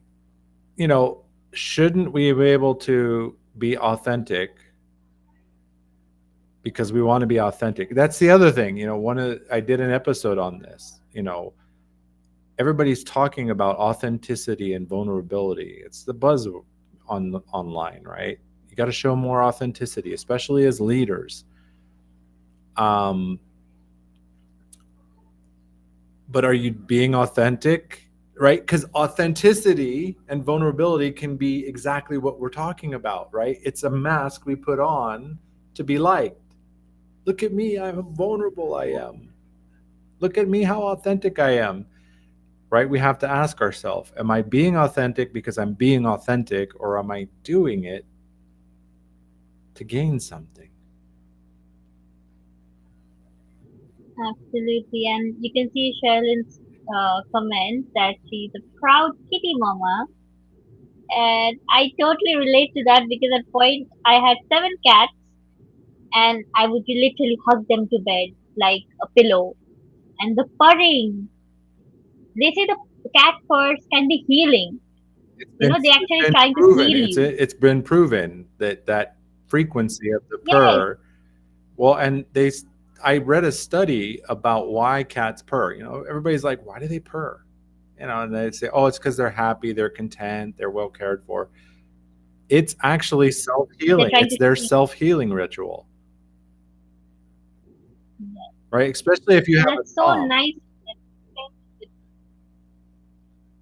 S1: you know, shouldn't we be able to be authentic because we want to be authentic? That's the other thing. I did an episode on this. Everybody's talking about authenticity and vulnerability. It's the buzz online, right? You got to show more authenticity, especially as leaders. Um, but are you being authentic, right? Because authenticity and vulnerability can be exactly what we're talking about, right? It's a mask we put on to be liked. Look at me, I'm vulnerable. I am. Look at me, how authentic I am, right? We have to ask ourselves, am I being authentic because I'm being authentic, or am I doing it to gain something?
S2: Absolutely. And you can see Sherilyn's comment that she's a proud kitty mama. And I totally relate to that because at point I had 7 cats and I would literally hug them to bed like a pillow. And the purring, they say the cat purrs can be healing. They
S1: It's
S2: actually
S1: been
S2: trying to
S1: proven.
S2: heal you.
S1: It's been proven that that frequency of the
S2: Yes,
S1: purr. Well, and I read a study about why cats purr. Everybody's like, why do they purr? And they say, oh, it's because they're happy, they're content, they're well cared for. It's actually self
S2: they're
S1: healing.
S2: trying
S1: It's
S2: to
S1: their
S2: teach.
S1: self healing ritual, right? Especially if you
S2: And
S1: have a
S2: that's so
S1: Tom.
S2: nice.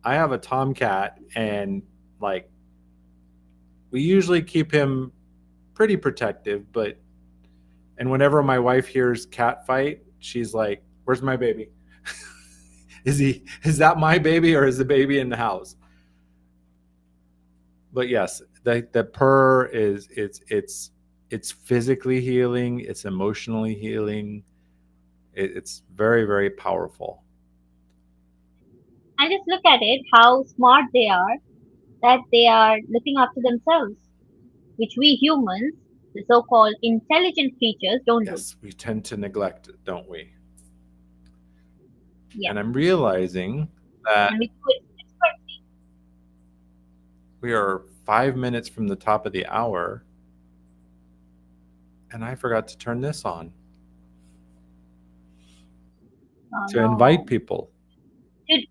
S1: I have a tomcat, and like we usually keep him pretty protective, but and whenever my wife hears cat fight, she's like, "Where's my baby? Is that my baby, or is the baby in the house?" But yes, the purr is it's physically healing, it's emotionally healing. It's very, very powerful.
S2: And just look at it, how smart they are, that they are looking after themselves, which we humans, the so-called intelligent creatures, don't do.
S1: Yes, we tend to neglect it, don't we?
S2: Yes.
S1: And I'm realizing that
S2: And we do it expertly.
S1: we are 5 minutes from the top of the hour, and I forgot to turn this on
S2: Oh
S1: to invite
S2: no.
S1: people.
S2: Tod-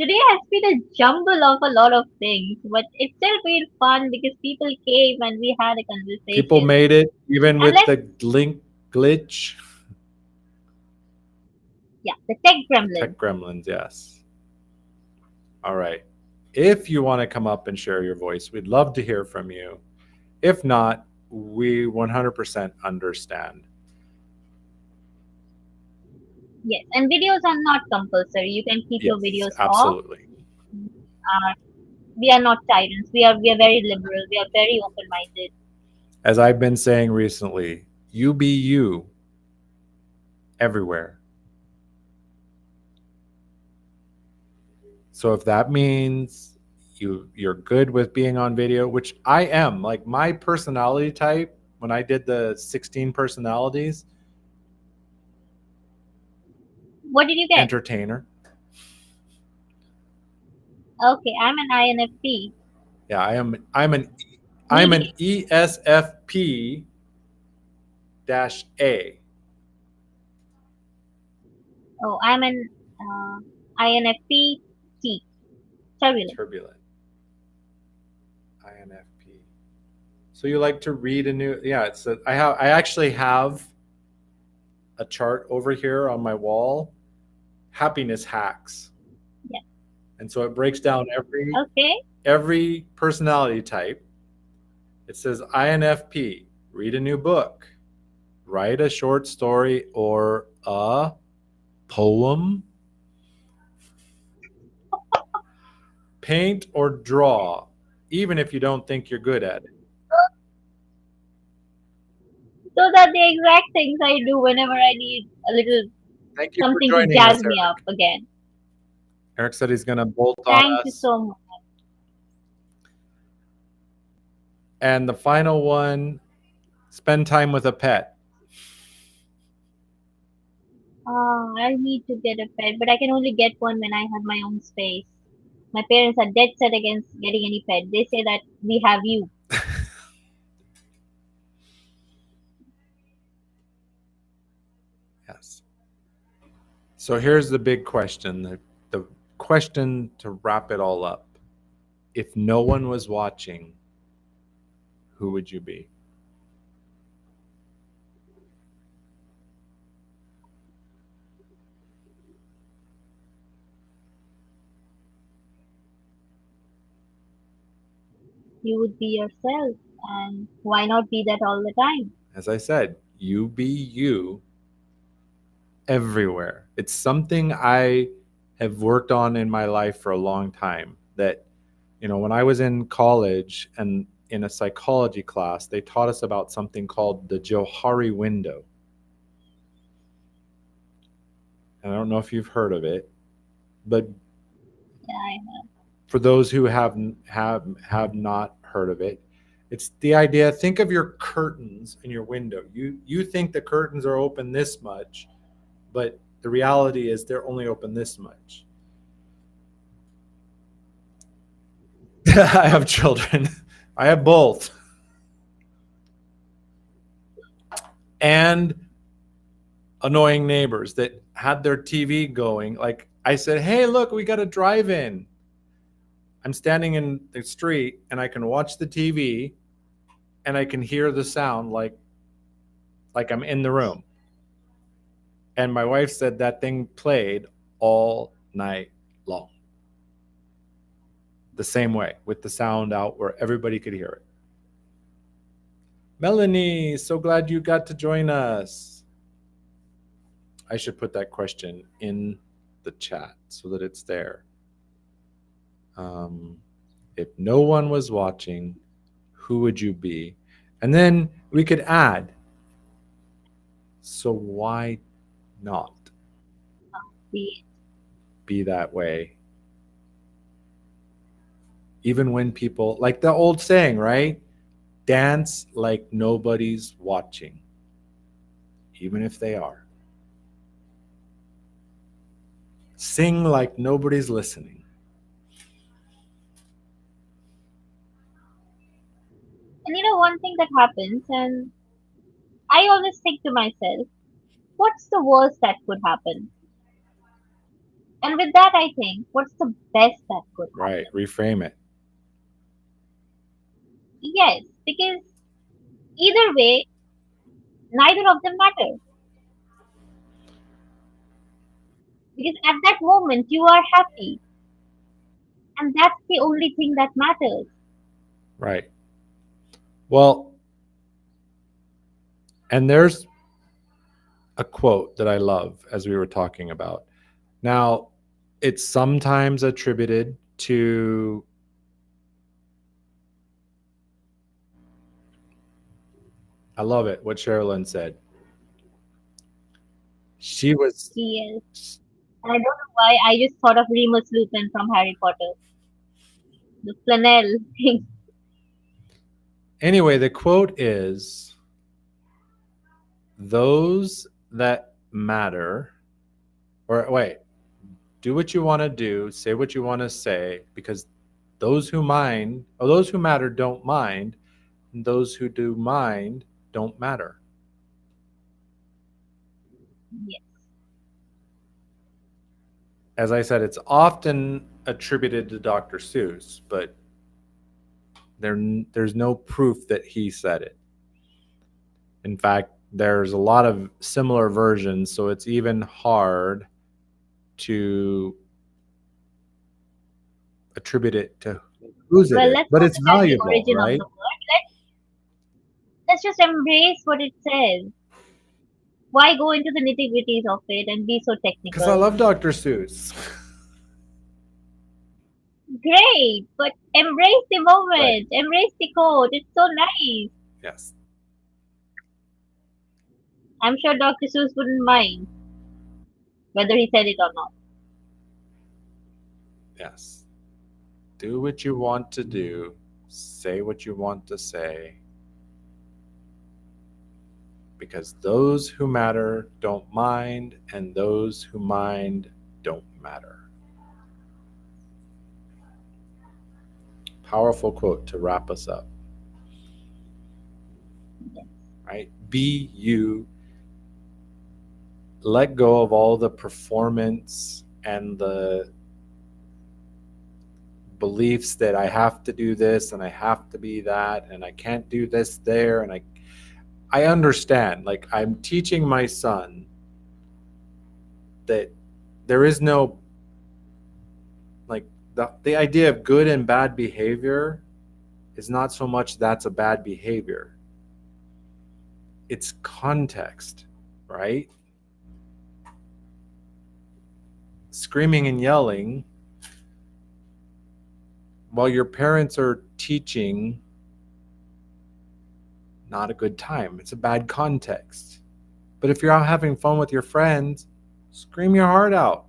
S2: Today has been a jumble of a lot of things, but it's still been fun because people came and we had a
S1: People
S2: conversation.
S1: made it even
S2: And
S1: with
S2: let's,
S1: the link glitch.
S2: yeah, the tech
S1: The
S2: gremlin.
S1: tech gremlins, yes. All right. If you want to come up and share your voice, we'd love to hear from you. If not, we 100% understand.
S2: Yes, and videos are not compulsory. You can keep your
S1: Yes,
S2: videos off.
S1: absolutely.
S2: Uh, we are not tyrants. We are very liberal. We are very open minded.
S1: As I've been saying recently, you be you everywhere. So if that means you're good with being on video, which I am, like my personality type when I did the 16 personalities,
S2: What did you get?
S1: entertainer.
S2: Okay, I'm an INFP.
S1: Yeah, I'm an
S2: Medium.
S1: ESFP dash A.
S2: Oh, I'm an INFP T. Turbulent.
S1: Turbulent. INFP. So you like to read a new, yeah, I actually have a chart over here on my wall, happiness hacks.
S2: Yeah.
S1: And so it breaks down
S2: Okay.
S1: every personality type. It says INFP, read a new book, write a short story or a poem, paint or draw, even if you don't think you're good at it.
S2: Those are the exact things I do whenever I need a little
S1: Thank you for
S2: something to
S1: joining
S2: jazz
S1: us,
S2: me up
S1: Eric.
S2: again.
S1: Eric said he's going to bolt on
S2: Thank you
S1: us.
S2: so much.
S1: And the final one, spend time with a pet.
S2: I need to get a pet, but I can only get one when I have my own space. My parents are dead set against getting any pet. They say that we have you.
S1: Yes. So here's the big question, the question to wrap it all up. If no one was watching, who would you be?
S2: You would be yourself, and why not be that all the time?
S1: As I said, you be you everywhere. It's something I have worked on in my life for a long time. That, when I was in college and in a psychology class, they taught us about something called the Johari window. And I don't know if you've heard of it, but
S2: Yeah, I know.
S1: for those who have not heard of it, it's the idea, think of your curtains in your window. You think the curtains are open this much, but the reality is they're only open this much. I have children. I have both. And annoying neighbors that had their TV going. Like I said, hey, look, we got a drive in. I'm standing in the street and I can watch the TV and I can hear the sound like I'm in the room. And my wife said that thing played all night long. The same way, with the sound out where everybody could hear it. Melanie, so glad you got to join us. I should put that question in the chat so that it's there. Um, if no one was watching, who would you be? And then we could add, so why not
S2: Be
S1: be that way? Even when people, like the old saying, right? Dance like nobody's watching, even if they are. Sing like nobody's listening.
S2: And one thing that happens, and I always think to myself, what's the worst that could happen? And with that, I think, what's the best that could
S1: Right.
S2: happen?
S1: Reframe it.
S2: Yes, because either way, neither of them matter. Because at that moment, you are happy, and that's the only thing that matters.
S1: Right. Well, and there's a quote that I love as we were talking about. Now, it's sometimes attributed to, I love it, what Sherilyn said. She was,
S2: Yes. And I don't know why I just thought of Remus Lupin from Harry Potter. The flannel thing.
S1: anyway, the quote is, those that matter, or wait, do what you want to do, say what you want to say, because those who mind, or those who matter don't mind, and those who do mind don't matter.
S2: Yes.
S1: As I said, it's often attributed to Dr. Seuss, but there's no proof that he said it. In fact, there's a lot of similar versions, so it's even hard to attribute it to whose it
S2: Well,
S1: is.
S2: let's
S1: But
S2: not
S1: it's
S2: attack the
S1: valuable,
S2: origin of
S1: right?
S2: the word. Let's just embrace what it says. Why go into the nitty gritties of it and be so
S1: Because I
S2: technical?
S1: love Dr. Seuss.
S2: Great, but embrace the
S1: Right.
S2: moment, embrace the code. It's so nice.
S1: Yes.
S2: I'm sure Dr. Seuss wouldn't mind whether he said it or not.
S1: Yes. Do what you want to do, say what you want to say, because those who matter don't mind, and those who mind don't matter. Powerful quote to wrap us up, right? Be you, let go of all the performance and the beliefs that I have to do this and I have to be that and I can't do this there, and I understand, like, I'm teaching my son that there is no, like, the idea of good and bad behavior is not so much that's a bad behavior, it's context, right? Screaming and yelling while your parents are teaching, not a good time, it's a bad context. But if you're out having fun with your friends, scream your heart out.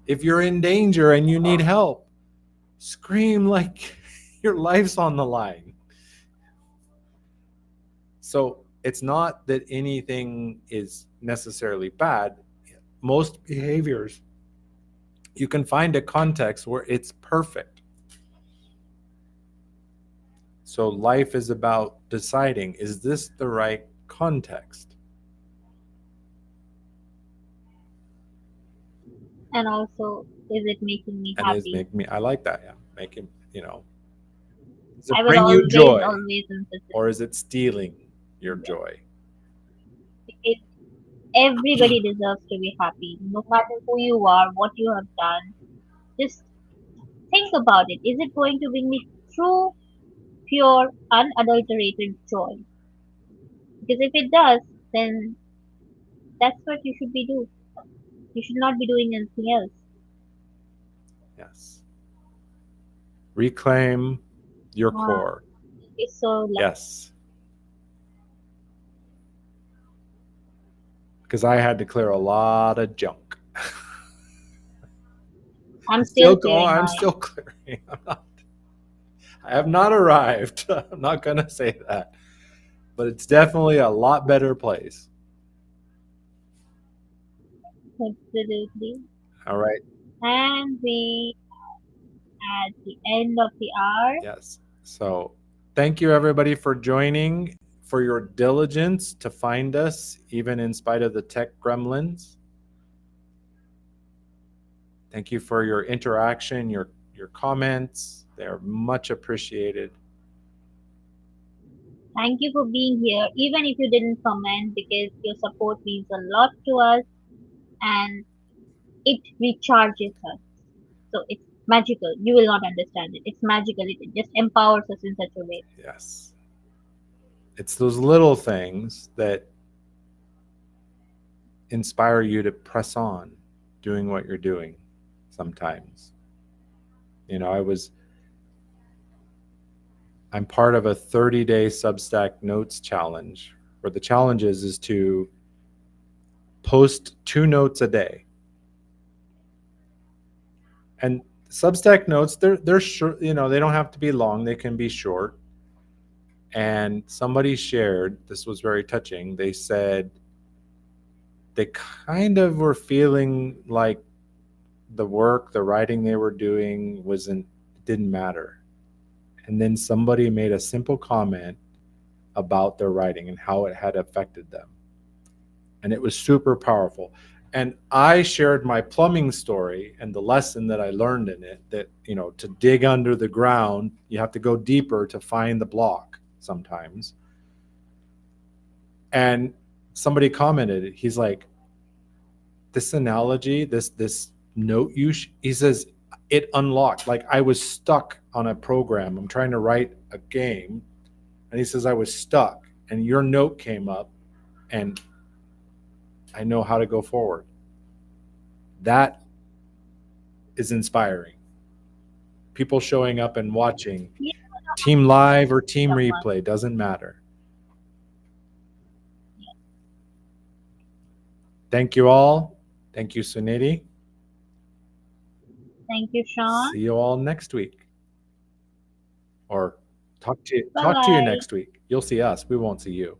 S1: If you're in danger and you need help, scream like your life's on the line. So it's not that anything is necessarily bad. Most behaviors, you can find a context where it's perfect. So life is about deciding, is this the right context?
S2: And also, is it making me
S1: And is
S2: happy?
S1: make me, I like that, yeah. Make it, does it
S2: I will
S1: bring you
S2: always,
S1: joy,
S2: always emphasize
S1: or is it stealing your
S2: yes.
S1: joy?
S2: Because everybody deserves to be happy, no matter who you are, what you have done. Just think about it. Is it going to bring me true, pure, unadulterated joy? Because if it does, then that's what you should be doing. You should not be doing anything else.
S1: Yes. Reclaim your
S2: Ah,
S1: core.
S2: it's so lovely.
S1: Yes. Because I had to clear a lot of junk.
S2: I'm
S1: I'm
S2: still
S1: still
S2: clearing
S1: going. I'm
S2: mine.
S1: still clearing. I have not arrived. I'm not going to say that, but it's definitely a lot better place.
S2: Absolutely.
S1: All right.
S2: And we at the end of the hour.
S1: Yes. So, thank you everybody for joining, for your diligence to find us, even in spite of the tech gremlins. Thank you for your interaction, your comments. They're much appreciated.
S2: Thank you for being here, even if you didn't comment, because your support means a lot to us and it recharges us. So it's magical. You will not understand it. It's magical. It just empowers us in such a way.
S1: Yes. It's those little things that inspire you to press on doing what you're doing sometimes. You know, I'm part of a 30-day Substack notes challenge where the challenge is to post 2 notes a day. And Substack notes, they're short, you know, they don't have to be long, they can be short. And somebody shared, this was very touching. They said they kind of were feeling like the work, the writing they were doing didn't matter. And then somebody made a simple comment about their writing and how it had affected them. And it was super powerful. And I shared my plumbing story and the lesson that I learned in it, that, you know, to dig under the ground, you have to go deeper to find the block sometimes. And somebody commented, he's like, this analogy, this note he says, it unlocked. Like, I was stuck on a program. I'm trying to write a game. And he says, I was stuck. And your note came up and I know how to go forward. That is inspiring. People showing up and watching,
S2: You
S1: team live or team
S2: someone.
S1: replay, doesn't matter. Thank you all. Thank you, Suniti.
S2: Thank you, Sean.
S1: See you all next week. Or
S2: Bye
S1: talk to you
S2: bye.
S1: next week. You'll see us. We won't see you.